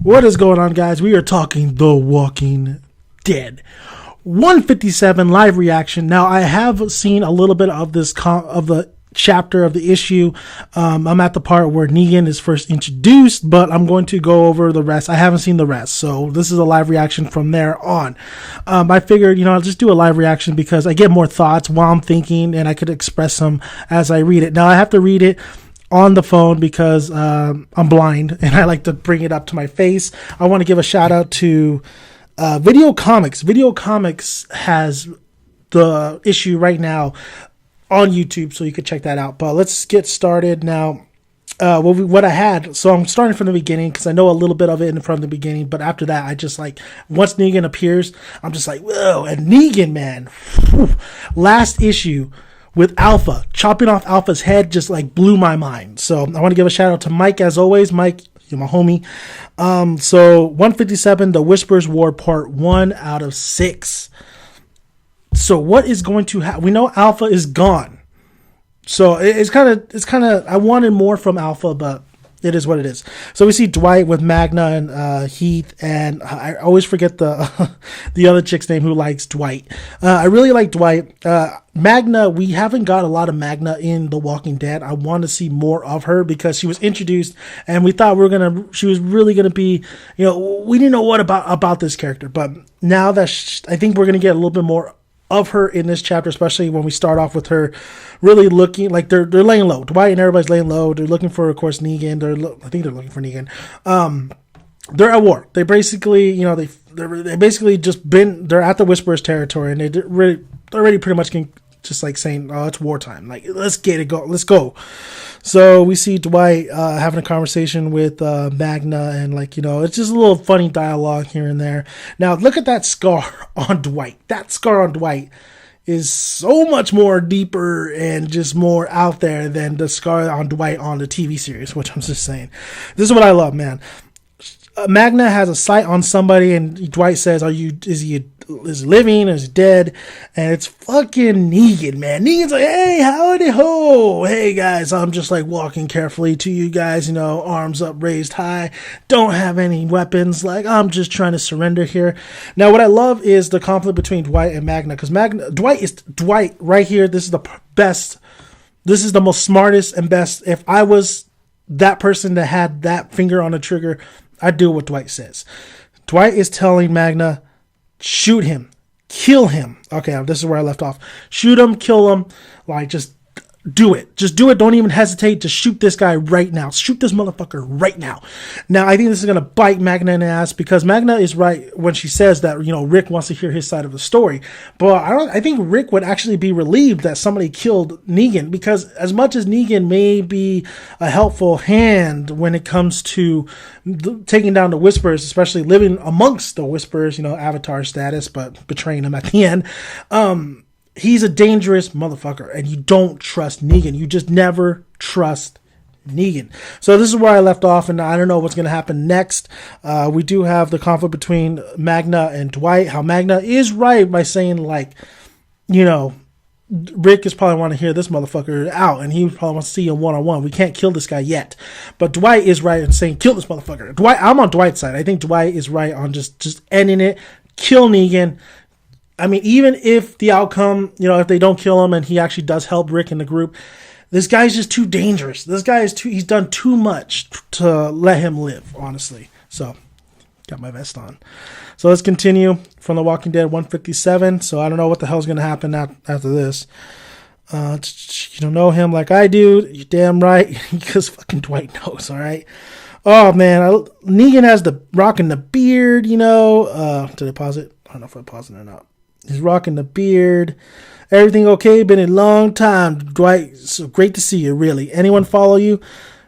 What is going on, guys? We are talking The Walking Dead 157 live reaction. Now, I have seen a little bit of this of the chapter of the issue. I'm at the part where Negan is first introduced, but I'm going to go over the rest. I haven't seen the rest, so this is a live reaction from there on. I figured, I'll just do a live reaction because I get more thoughts while I'm thinking, and I could express them as I read it. Now, I have to read it on the phone because I'm blind and I like to bring it up to my face. I want to give a shout out to Video Comics. Video Comics has the issue right now on YouTube, so you can check that out. But let's get started now. What I had, so I'm starting from the beginning because I know a little bit of it from the beginning, but after that, I just like, once Negan appears, I'm just like, whoa. And Negan, man, whew, last issue with Alpha, chopping off Alpha's head just like blew my mind. So I want to give a shout out to Mike as always. Mike, you're my homie. So 157, The Whispers War Part 1 out of 6. So what is going to happen? We know Alpha is gone. So it's kind of, I wanted more from Alpha, but it is what it is. So we see Dwight with Magna and Heath, and I always forget the the other chick's name who likes Dwight. I really like Dwight. Magna, we haven't got a lot of Magna in The Walking Dead. I want to see more of her because she was introduced, and we thought she was really gonna be, we didn't know what about this character, but now that I think we're gonna get a little bit more of her in this chapter, especially when we start off with her really looking like they're laying low. Dwight and everybody's laying low. They're looking for, of course, Negan. I think they're looking for Negan. They're at war. They basically, they basically just they're at the Whisperers territory, and they're already pretty much just like saying, oh, it's wartime. Like, let's go. So we see Dwight having a conversation with Magna, and it's just a little funny dialogue here and there. Now, look at that scar on Dwight. That scar on Dwight is so much more deeper and just more out there than the scar on Dwight on the TV series, which I'm just saying. This is what I love, man. Magna has a sight on somebody, and Dwight says, is he living, is he dead? And it's fucking Negan, man. Negan's like, hey, howdy ho. Hey guys, I'm just like walking carefully to you guys, arms up, raised high, don't have any weapons, like I'm just trying to surrender here. Now what I love is the conflict between Dwight and Magna, because Dwight right here. This is the best, this is the most smartest and best. If I was that person that had that finger on the trigger, I'd do what Dwight says. Dwight is telling Magna, shoot him, kill him. Okay, this is where I left off. Shoot him, kill him, like just do it. Just do it. Don't even hesitate to shoot this guy right now. Shoot this motherfucker right now. Now, I think this is going to bite Magna in the ass because Magna is right when she says that, Rick wants to hear his side of the story. But I think Rick would actually be relieved that somebody killed Negan, because as much as Negan may be a helpful hand when it comes to taking down the Whisperers, especially living amongst the Whisperers, Avatar status, but betraying them at the end, he's a dangerous motherfucker, and you don't trust Negan. You just never trust Negan. So this is where I left off, and I don't know what's going to happen next. We do have the conflict between Magna and Dwight, how Magna is right by saying, Rick is probably want to hear this motherfucker out, and he probably wants to see him one-on-one. We can't kill this guy yet. But Dwight is right in saying, kill this motherfucker. I'm on Dwight's side. I think Dwight is right on just ending it. Kill Negan. I mean, even if the outcome, if they don't kill him and he actually does help Rick in the group, this guy's just too dangerous. This guy he's done too much to let him live, honestly. So, got my vest on. So let's continue from The Walking Dead 157. So I don't know what the hell's going to happen after this. You don't know him like I do. You're damn right. Because fucking Dwight knows, all right? Oh, man. Negan has the rocking the beard, Did I pause it? I don't know if I paused it or not. He's rocking the beard. Everything okay? Been a long time, Dwight. So great to see you, really. Anyone follow you?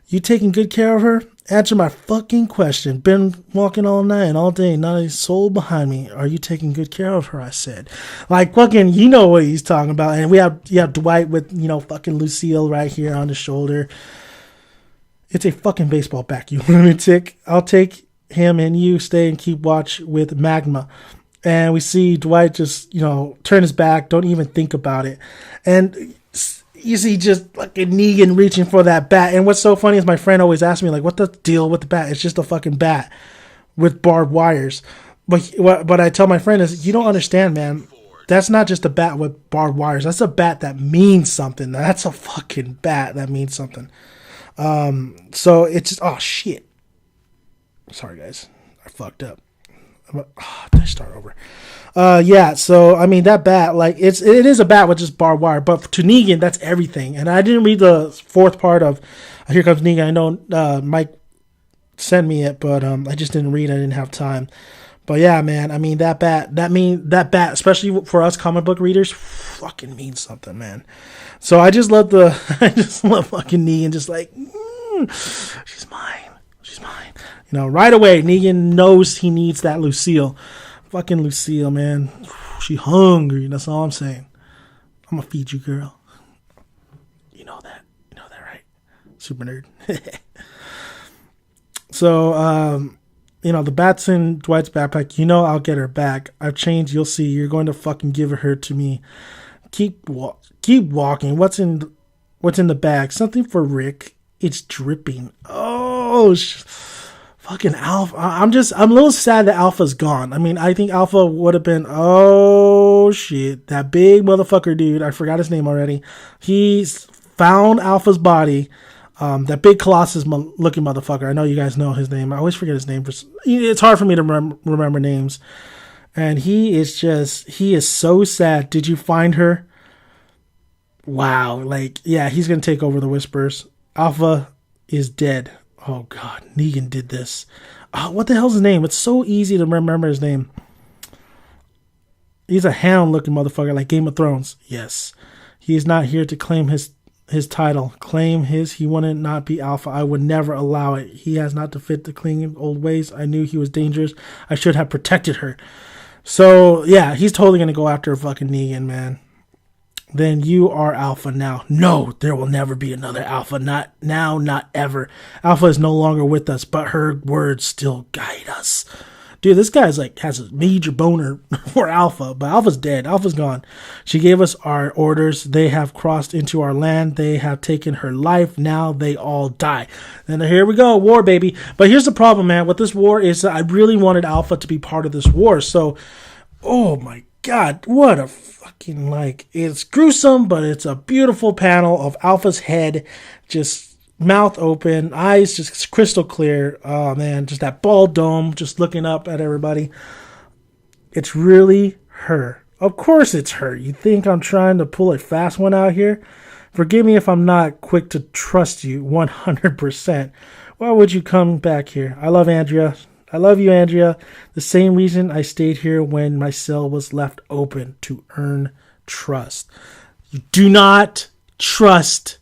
You taking good care of her? Answer my fucking question. Been walking all night, all day, not a soul behind me. Are you taking good care of her? I said. Like, fucking, you know what he's talking about. And we have Dwight with, fucking Lucille right here on the shoulder. It's a fucking baseball bat. You want me to take? I'll take him, and you stay and keep watch with Magma. And we see Dwight just, turn his back, don't even think about it. And you see just fucking Negan reaching for that bat. And what's so funny is my friend always asks me, like, what the deal with the bat? It's just a fucking bat. with barbed wires. But I tell my friend is, you don't understand, man. That's not just a bat with barbed wires. That's a bat that means something. That's a fucking bat that means something. So it's just, oh shit. Sorry guys, I fucked up. Did I start over? Yeah. So I mean that bat, like it is a bat with just barbed wire, but to Negan, that's everything. And I didn't read the fourth part of Here Comes Negan. I know Mike sent me it, but I just didn't read. I didn't have time. But yeah, man, I mean, that bat, especially for us comic book readers, fucking means something, man. So I just love fucking Negan, just like, she's mine. You know, right away, Negan knows he needs that Lucille. Fucking Lucille, man. She hungry, that's all I'm saying. I'm gonna feed you, girl. You know that right? Super nerd. So, you know, the bat's in Dwight's backpack. You know I'll get her back. I've changed. You'll see. You're going to fucking give her to me. Keep walking. What's in the bag? Something for Rick. It's dripping. Oh, fucking Alpha. I'm a little sad that Alpha's gone. I mean, I think Alpha would have been, oh shit, that big motherfucker dude. I forgot his name already. He's found Alpha's body. That big Colossus looking motherfucker. I know you guys know his name. I always forget his name. It's hard for me to remember names. And he is so sad. Did you find her? Wow. Like, yeah, he's going to take over the Whispers. Alpha is dead. Oh, God. Negan did this. What the hell's his name? It's so easy to remember his name. He's a hound looking motherfucker like Game of Thrones. Yes. He is not here to claim his title. Claim he wouldn't not be Alpha. I would never allow it. He has not to fit the clean old ways. I knew he was dangerous. I should have protected her. So, yeah, he's totally going to go after fucking Negan, man. Then you are Alpha now. No, there will never be another Alpha. Not now, not ever. Alpha is no longer with us, but her words still guide us. Dude, this guy's like has a major boner for Alpha, but Alpha's dead. Alpha's gone. She gave us our orders. They have crossed into our land. They have taken her life. Now they all die. And here we go, war, baby. But here's the problem, man. With this war is that I really wanted Alpha to be part of this war. So, oh my God, what a fucking, like, it's gruesome, but it's a beautiful panel of Alpha's head just mouth open, eyes just crystal clear. Oh man, just that bald dome, just looking up at everybody. It's really her. Of course it's her. You think I'm trying to pull a fast one out here? Forgive me if I'm not quick to trust you 100%. Why would you come back here? I love Andrea. I love you, Andrea. The same reason I stayed here when my cell was left open, to earn trust. You do not trust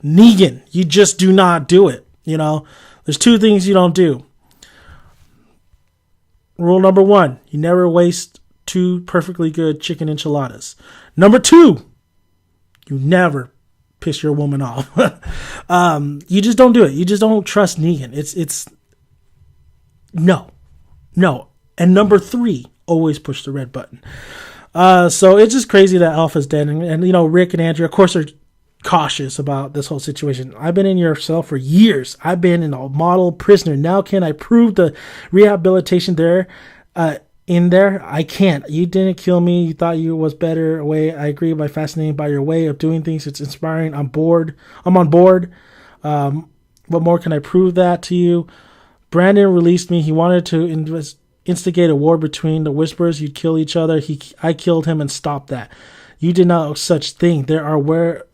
Negan. You just do not do it. You know, there's two things you don't do. Rule number 1, you never waste 2 perfectly good chicken enchiladas. Number 2, you never piss your woman off. You just don't do it. You just don't trust Negan. It's no. And number 3, always push the red button. So it's just crazy that Alpha's dead. And you know, Rick and Andrea, of course, are cautious about this whole situation. I've been in your cell for years. I've been in a model prisoner. Now can I prove the rehabilitation there in there? I can't. You didn't kill me. You thought you was better way. I agree. By fascinated by your way of doing things. It's inspiring. I'm on board. What more can I prove that to you? Brandon released me. He wanted to instigate a war between the Whisperers. You'd kill each other. I killed him and stopped that. You did not such thing. They are aware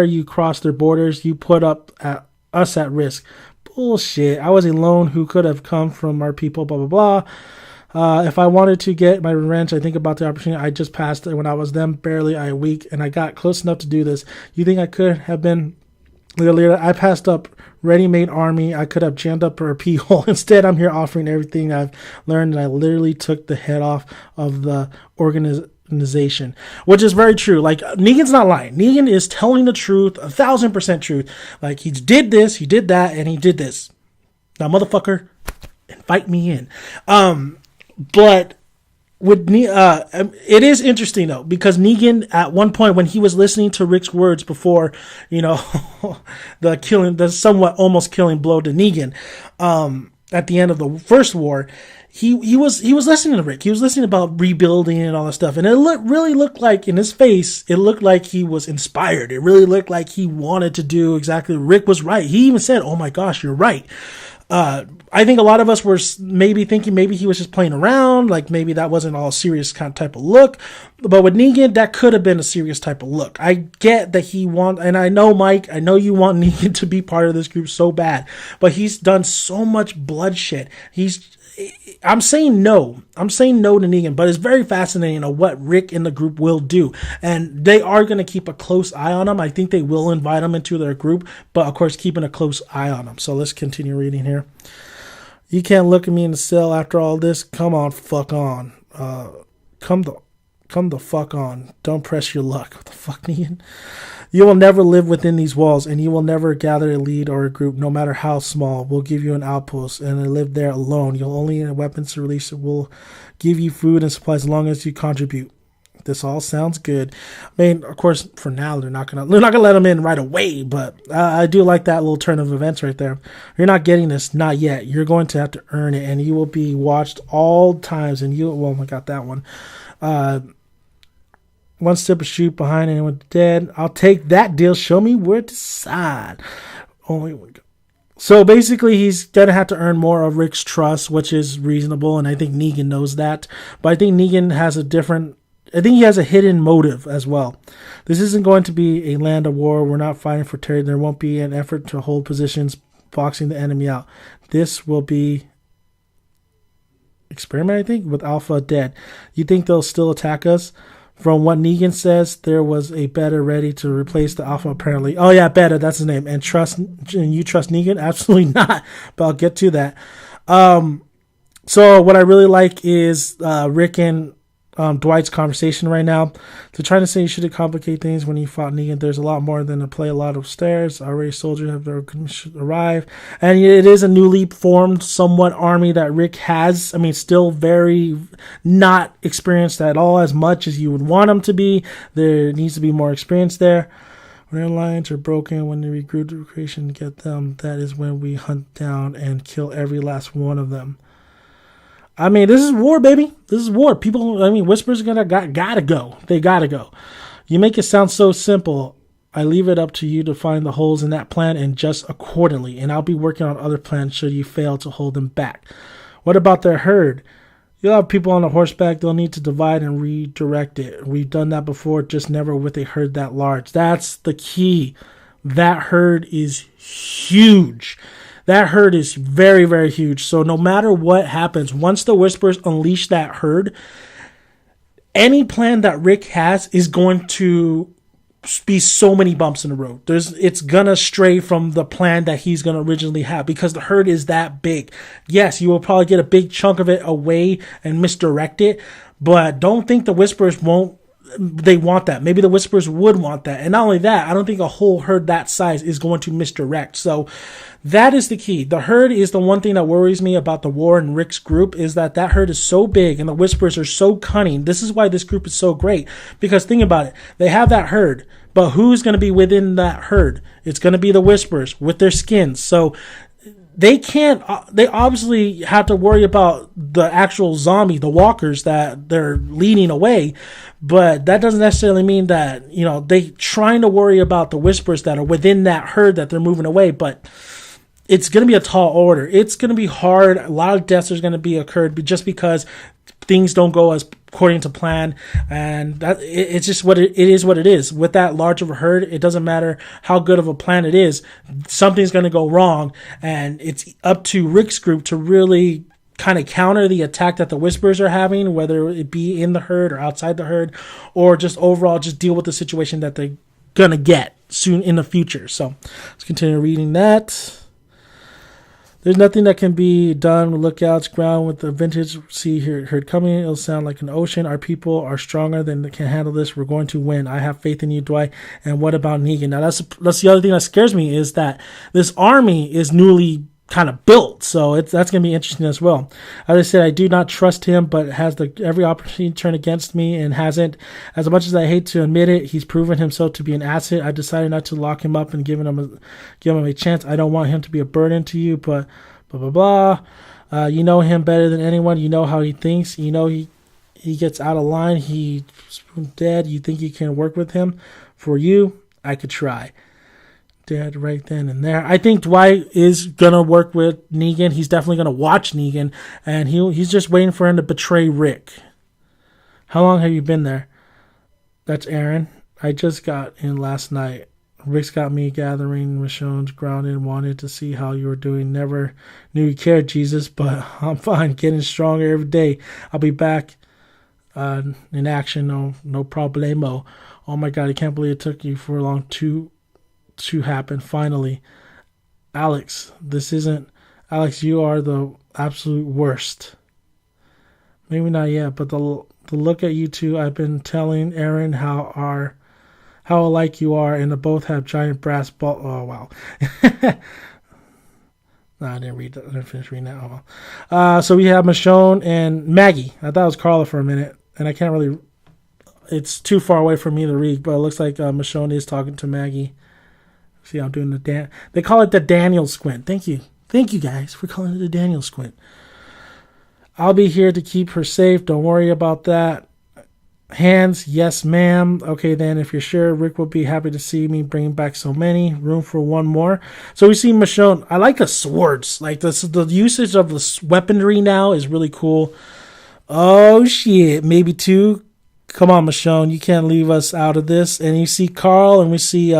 you crossed their borders. You put us at risk. Bullshit. I was a lone who could have come from our people, blah, blah, blah. If I wanted to get my revenge, I think about the opportunity I just passed when I was them barely a week, and I got close enough to do this. You think I could have been the leader? I passed up ready-made army. I could have jammed up her pee hole. Instead, I'm here offering everything I've learned, and I literally took the head off of the organization, which is very true. Like, Negan's not lying. Negan is telling the truth, 1,000% truth. Like, he did this, he did that, and he did this. Now, motherfucker, invite me in. But with it is interesting though, because Negan at one point when he was listening to Rick's words before, you know, the somewhat almost killing blow to Negan, at the end of the first war, he was listening to Rick. He was listening about rebuilding and all that stuff, and it really looked like in his face, it looked like he was inspired. It really looked like he wanted to do exactly. Rick was right. He even said, "Oh my gosh, you're right." I think a lot of us were maybe thinking maybe he was just playing around, like maybe that wasn't all serious kind of type of look. But with Negan, that could have been a serious type of look. I get that and I know, Mike, I know you want Negan to be part of this group so bad, but he's done so much bloodshed. I'm saying no to Negan, but it's very fascinating on what Rick and the group will do. And they are going to keep a close eye on him. I think they will invite him into their group, but of course, keeping a close eye on him. So let's continue reading here. You can't look at me in the cell after all this. Come on, fuck on. Come the fuck on. Don't press your luck. What the fuck, Negan? You will never live within these walls, and you will never gather a lead or a group, no matter how small. We'll give you an outpost, and live there alone. You'll only need weapons to release it. We'll give you food and supplies as long as you contribute. This all sounds good. I mean, of course, for now they're not gonna let them in right away. But I do like that little turn of events right there. You're not getting this, not yet. You're going to have to earn it, and you will be watched all times. And I got that one. One step of shoot behind anyone dead. I'll take that deal. Show me where to side. Only one go. So basically, he's going to have to earn more of Rick's trust, which is reasonable, and I think Negan knows that. But I think Negan has he has a hidden motive as well. This isn't going to be a land of war. We're not fighting for territory. There won't be an effort to hold positions, boxing the enemy out. This will be experiment, I think, with Alpha dead. You think they'll still attack us? From what Negan says, there was a Beta ready to replace the Alpha, apparently. Oh, yeah, Beta, that's his name. And you trust Negan? Absolutely not. But I'll get to that. So what I really like is Rick and Dwight's conversation right now. To try to say you shouldn't complicate things when you fought Negan. There's a lot more than to play a lot of stairs. Already soldiers have arrived. And it is a newly formed somewhat army that Rick has. I mean, still very not experienced at all as much as you would want them to be. There needs to be more experience there. When their lines are broken, when they regroup the creation to get them, that is when we hunt down and kill every last one of them. I mean, this is war, baby. This is war. Whispers are gotta go. They gotta go. You make it sound so simple. I leave it up to you to find the holes in that plan and adjust accordingly. And I'll be working on other plans should you fail to hold them back. What about their herd? You'll have people on a horseback. They'll need to divide and redirect it. We've done that before, just never with a herd that large. That's the key. That herd is huge. That herd is very, very huge. So no matter what happens, once the Whispers unleash that herd, any plan that Rick has is going to be so many bumps in the road. It's going to stray from the plan that he's going to originally have because the herd is that big. Yes, you will probably get a big chunk of it away and misdirect it, but don't think the Whispers they want that. Maybe the Whispers would want that. And not only that, I don't think a whole herd that size is going to misdirect. So that is the key. The herd is the one thing that worries me about the war and Rick's group is that herd is so big and the Whispers are so cunning. This is why this group is so great. Because think about it. They have that herd, but who's going to be within that herd? It's going to be the Whispers with their skins. So they obviously have to worry about the actual zombie, the walkers that they're leading away. But that doesn't necessarily mean that, they trying to worry about the Whispers that are within that herd that they're moving away. But it's going to be a tall order. It's going to be hard. A lot of deaths are going to be occurred just because things don't go as according to plan, and it's just what it is. What it is with that large of a herd, it doesn't matter how good of a plan it is. Something's going to go wrong, and it's up to Rick's group to really kind of counter the attack that the Whispers are having, whether it be in the herd or outside the herd, or just overall just deal with the situation that they're gonna get soon in the future. So let's continue reading that. There's nothing that can be done with lookouts, ground with the vintage sea herd coming. It'll sound like an ocean. Our people are stronger than they can handle this. We're going to win. I have faith in you, Dwight. And what about Negan? Now that's the other thing that scares me is that this army is newly kind of built, so that's going to be interesting as well. As I said, I do not trust him, but has every opportunity to turn against me and hasn't. As much as I hate to admit it, he's proven himself to be an asset. I decided not to lock him up and give him a chance. I don't want him to be a burden to you, but blah, blah, blah. You know him better than anyone. You know how he thinks. You know he gets out of line. He's dead. You think you can work with him? For you, I could try. Dead right then and there. I think Dwight is going to work with Negan. He's definitely going to watch Negan. And he's just waiting for him to betray Rick. How long have you been there? That's Aaron. I just got in last night. Rick's got me gathering Michonne's grounded and wanted to see how you were doing. Never knew you cared, Jesus, but I'm fine. Getting stronger every day. I'll be back in action. No problemo. Oh my God, I can't believe it took you for long to happen. Finally. Alex, this isn't... Alex, you are the absolute worst. Maybe not yet, but the look at you two, I've been telling Aaron how alike you are, and they both have giant brass ball. Oh, wow. No, I didn't read that. I didn't finish reading that. Oh, well. So we have Michonne and Maggie. I thought it was Carla for a minute, and I can't really... It's too far away for me to read, but it looks like Michonne is talking to Maggie. See, I'm doing the... They call it the Daniel squint. Thank you. Thank you, guys, for calling it the Daniel squint. I'll be here to keep her safe. Don't worry about that. Hands, yes, ma'am. Okay, then, if you're sure, Rick will be happy to see me bringing back so many. Room for one more. So we see Michonne. I like the swords. Like, the usage of the weaponry now is really cool. Oh, shit. Maybe two. Come on, Michonne. You can't leave us out of this. And you see Carl, and we see,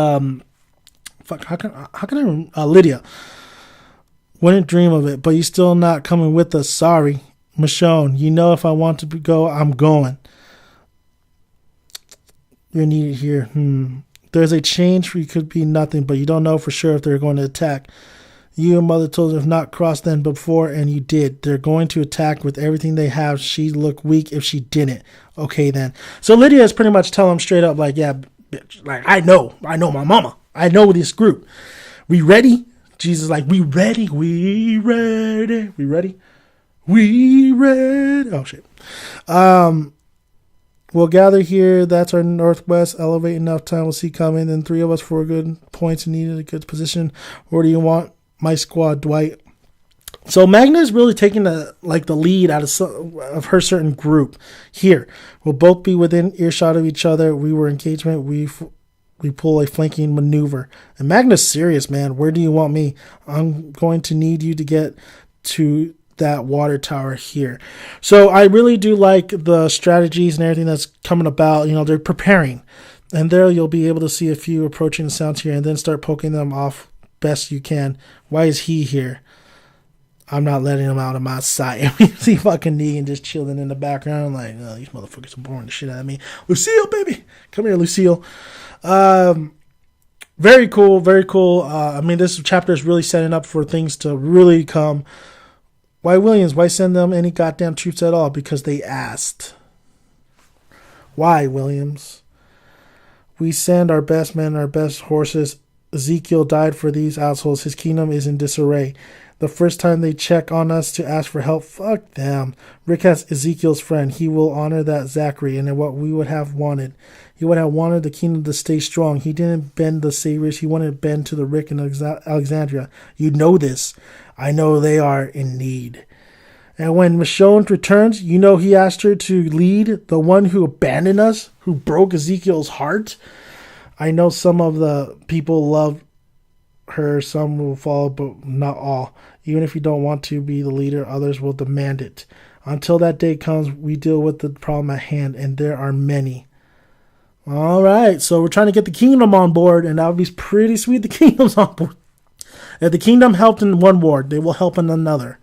Lydia. Wouldn't dream of it, but you're still not coming with us. Sorry. Michonne, you know if I want to go, I'm going. You're needed here. There's a change where you could be nothing, but you don't know for sure if they're going to attack. You and Mother told them if not crossed them before, and you did. They're going to attack with everything they have. She'd look weak if she didn't. Okay, then. So Lydia is pretty much telling him straight up, like, yeah, bitch, like, I know my mama. I know this group. We ready? Jesus like, we ready. We ready. We ready? We ready. Oh, shit. We'll gather here. That's our northwest. Elevate enough time. We'll see coming. Then three of us for good points needed. A good position. Where do you want? My squad, Dwight. So Magna is really taking the lead out of her certain group. Here, we'll both be within earshot of each other. We were engagement. We pull a flanking maneuver. And Magna's serious, man. Where do you want me? I'm going to need you to get to that water tower here. So I really do like the strategies and everything that's coming about. You know, they're preparing. And there you'll be able to see a few approaching the sounds here and then start poking them off best you can. Why is he here? I'm not letting him out of my sight. We see fucking Negan just chilling in the background like, oh, these motherfuckers are boring the shit out of me. Lucille, baby. Come here, Lucille. Very cool, very cool. I mean, this chapter is really setting up for things to really come. Why Williams? Why send them any goddamn troops at all? Because they asked. Why, Williams? We send our best men, our best horses. Ezekiel died for these assholes. His kingdom is in disarray. The first time they check on us to ask for help, fuck them. Rick has Ezekiel's friend. He will honor that Zachary and what we would have wanted. He would have wanted the kingdom to stay strong. He didn't bend the saviors. He wanted to bend to the Rick in Alexandria. You know this. I know they are in need. And when Michonne returns, you know he asked her to lead the one who abandoned us, who broke Ezekiel's heart. I know some of the people love her, some will follow, but not all. Even if you don't want to be the leader, others will demand it. Until that day comes, we deal with the problem at hand, and there are many. All right, so we're trying to get the kingdom on board, and that would be pretty sweet. The kingdom's on board. If the kingdom helped in one ward, they will help in another.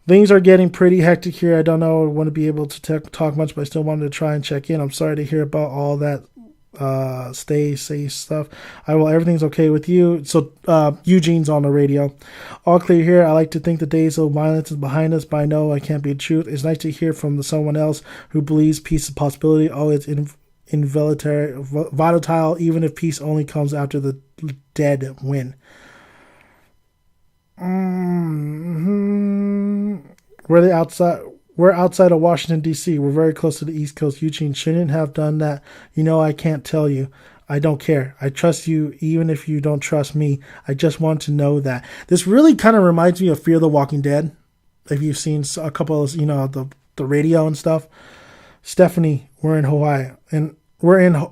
Things are getting pretty hectic here. I don't know. I want to be able to talk much, but I still wanted to try and check in. I'm sorry to hear about all that stay safe stuff. Everything's okay with you. So Eugene's on the radio. All clear here. I like to think the days of violence is behind us, but I know I can't be the truth. It's nice to hear from someone else who believes peace is a possibility. Oh, it's volatile, even if peace only comes after the dead win. We're outside of Washington, D.C. We're very close to the East Coast. Eugene shouldn't have done that. You know, I can't tell you. I don't care. I trust you even if you don't trust me. I just want to know that. This really kind of reminds me of Fear the Walking Dead. If you've seen a couple of, the radio and stuff. Stephanie, we're in Hawaii. And we're in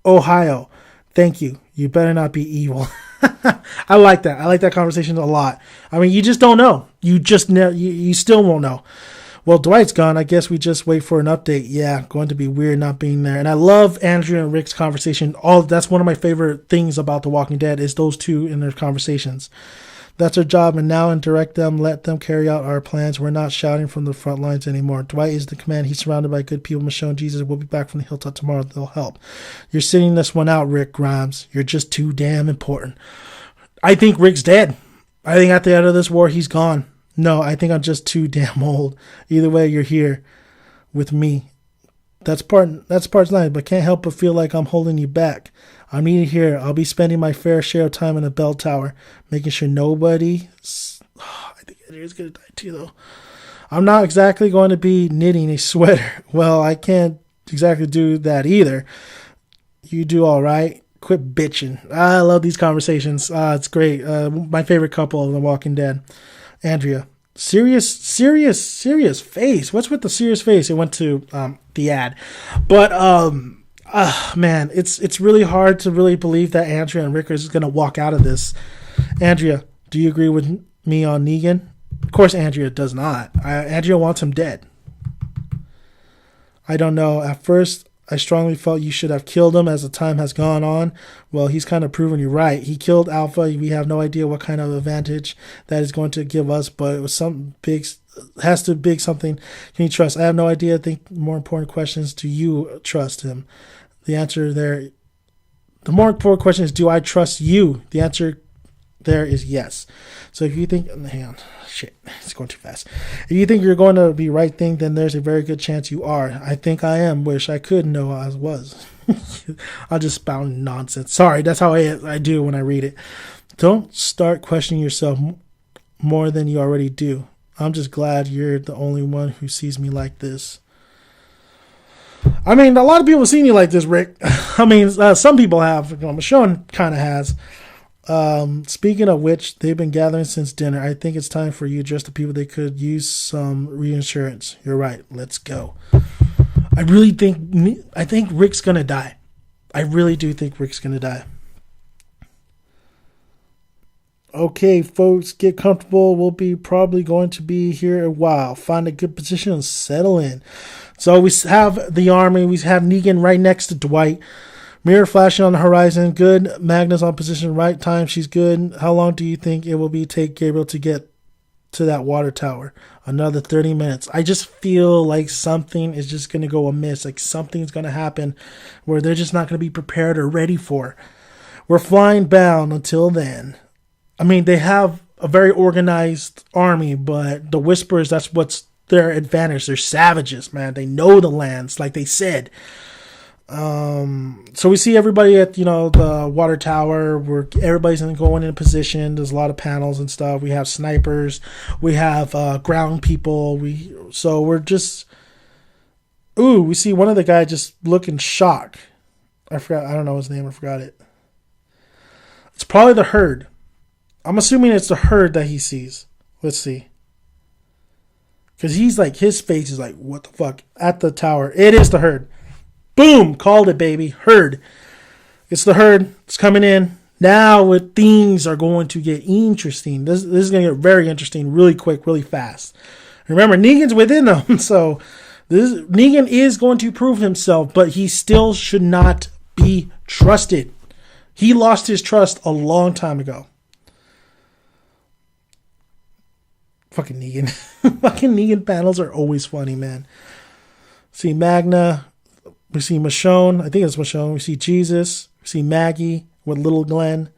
Ohio. Thank you. You better not be evil. I like that. I like that conversation a lot. I mean, you just don't know. You just you still won't know. Well, Dwight's gone. I guess we just wait for an update. Yeah, going to be weird not being there. And I love Andrea and Rick's conversation. That's one of my favorite things about The Walking Dead is those two in their conversations. That's our job, and now direct them, let them carry out our plans. We're not shouting from the front lines anymore. Dwight is the command. He's surrounded by good people. Michonne and Jesus will be back from the hilltop tomorrow. They'll help. You're sitting this one out, Rick Grimes. You're just too damn important. I think Rick's dead. I think at the end of this war, he's gone. No, I think I'm just too damn old. Either way, you're here with me. That's part's nice, but can't help but feel like I'm holding you back. I'm needed here. I'll be spending my fair share of time in a bell tower, making sure nobody... I think Adrian's going to die too, though. I'm not exactly going to be knitting a sweater. Well, I can't exactly do that either. You do all right. Quit bitching. I love these conversations. It's great. My favorite couple of The Walking Dead. Andrea. Serious face. What's with the serious face? It went to the ad. But... man, it's really hard to really believe that Andrea and Rick is going to walk out of this. Andrea, do you agree with me on Negan? Of course, Andrea does not. Andrea wants him dead. I don't know. At first, I strongly felt you should have killed him as the time has gone on. Well, he's kind of proven you right. He killed Alpha. We have no idea what kind of advantage that is going to give us, but it was something big. Has to be something. Can you trust? I have no idea. I think more important questions. Do you trust him? The answer there. The more important question is, do I trust you? The answer there is yes. So if you think, hang on, shit, it's going too fast. If you think you're going to be right thing, then there's a very good chance you are. I think I am. Wish I could know I was. I'll just spout nonsense. Sorry, that's how I do when I read it. Don't start questioning yourself more than you already do. I'm just glad you're the only one who sees me like this. I mean, a lot of people have seen you like this, Rick. I mean, some people have. Michonne kind of has. Speaking of which, they've been gathering since dinner. I think it's time for you, just the people. They could use some reinsurance. You're right. Let's go. I think Rick's going to die. I really do think Rick's going to die. Okay, folks, get comfortable. We'll be probably going to be here a while. Find a good position and settle in. So we have the army. We have Negan right next to Dwight. Mirror flashing on the horizon. Good. Magna's on position. Right time. She's good. How long do you think it will take Gabriel to get to that water tower? Another 30 minutes. I just feel like something is just going to go amiss. Like something's going to happen where they're just not going to be prepared or ready for. We're flying bound until then. I mean, they have a very organized army, but the Whisperers, that's what's their advantage. They're savages, man. They know the lands, like they said. So we see everybody at, the water tower where everybody's going in a position. There's a lot of panels and stuff. We have snipers. We have ground people. We're just... Ooh, we see one of the guys just looking shocked. I don't know his name. I forgot it. It's probably the herd. I'm assuming it's the herd that he sees. Let's see. Because his face is like, what the fuck? At the tower. It is the herd. Boom! Called it, baby. Herd. It's the herd. It's coming in. Now things are going to get interesting. This is going to get very interesting really quick, really fast. Remember, Negan's within them. So Negan is going to prove himself, but he still should not be trusted. He lost his trust a long time ago. Fucking Negan. Fucking Negan panels are always funny, man. See Magna. We see Michonne. I think it's Michonne. We see Jesus. We see Maggie with little Glenn.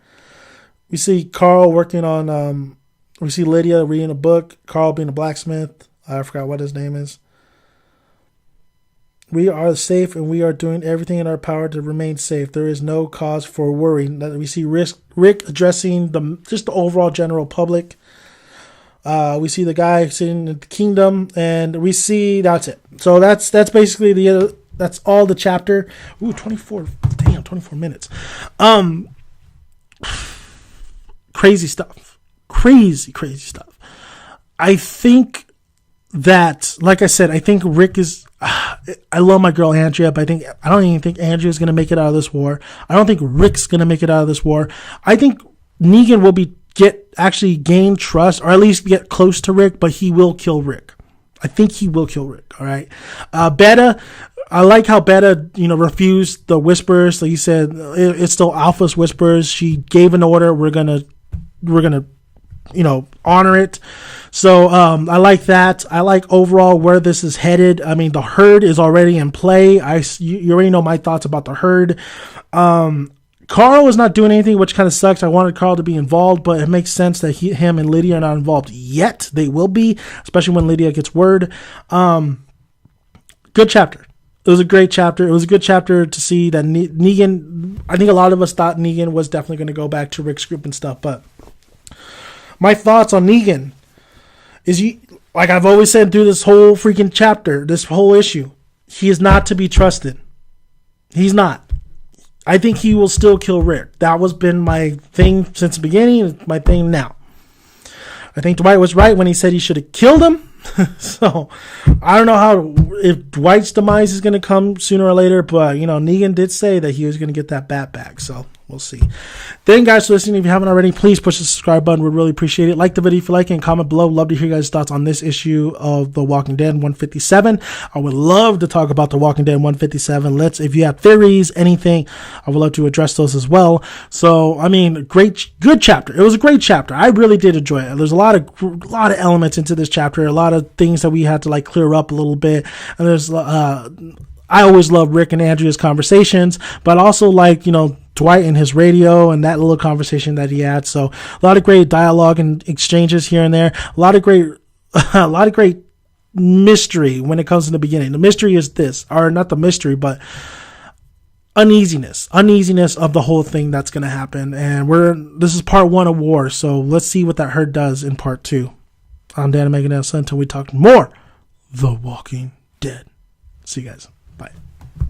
We see Carl working on... we see Lydia reading a book. Carl being a blacksmith. I forgot what his name is. We are safe and we are doing everything in our power to remain safe. There is no cause for worry. We see Rick addressing just the overall general public. We see the guy sitting in the kingdom, and we see that's it. So that's basically that's all the chapter. Ooh, 24. Damn. Damn, 24 minutes. Crazy stuff. Crazy stuff. I think that, like I said, I think Rick is. I love my girl Andrea, but I don't even think Andrea's gonna make it out of this war. I don't think Rick's gonna make it out of this war. I think Negan will actually gain trust, or at least get close to Rick, but he will kill Rick. I think he will kill Rick. All right. Beta. I like how Beta, refused the whispers. Like he said, it's still Alpha's whispers. She gave an order. We're gonna, honor it. So I like that. I like overall where this is headed. I mean, the herd is already in play. You already know my thoughts about the herd. Carl is not doing anything, which kind of sucks. I wanted Carl to be involved, but it makes sense that him and Lydia are not involved yet. They will be, especially when Lydia gets word. Good chapter. It was a great chapter. It was a good chapter to see that Negan. I think a lot of us thought Negan was definitely going to go back to Rick's group and stuff, but my thoughts on Negan is, like I've always said through this whole freaking chapter, this whole issue, he is not to be trusted. He's not. I think he will still kill Rick. That was been my thing since the beginning. It's my thing now. I think Dwight was right when he said he should have killed him. So I don't know if Dwight's demise is going to come sooner or later, but Negan did say that he was going to get that bat back. So we'll see. Thank you guys for listening. If you haven't already, please push the subscribe button. We'd really appreciate it. Like the video if you like it, and comment below. Love to hear you guys' thoughts on this issue of The Walking Dead 157. I would love to talk about The Walking Dead 157. If you have theories, anything, I would love to address those as well. So, I mean, good chapter. It was a great chapter. I really did enjoy it. There's a lot of elements into this chapter, a lot of things that we had to clear up a little bit. And there's, I always love Rick and Andrea's conversations, but also Dwight and his radio and that little conversation that he had. So a lot of great dialogue and exchanges here and there. A lot of great mystery when it comes in the beginning. The mystery is this, or not the mystery, but uneasiness of the whole thing that's going to happen. And this is part 1 of war. So let's see what that herd does in part 2. I'm Dan Megan until we talk more The Walking Dead. See you guys. Bye.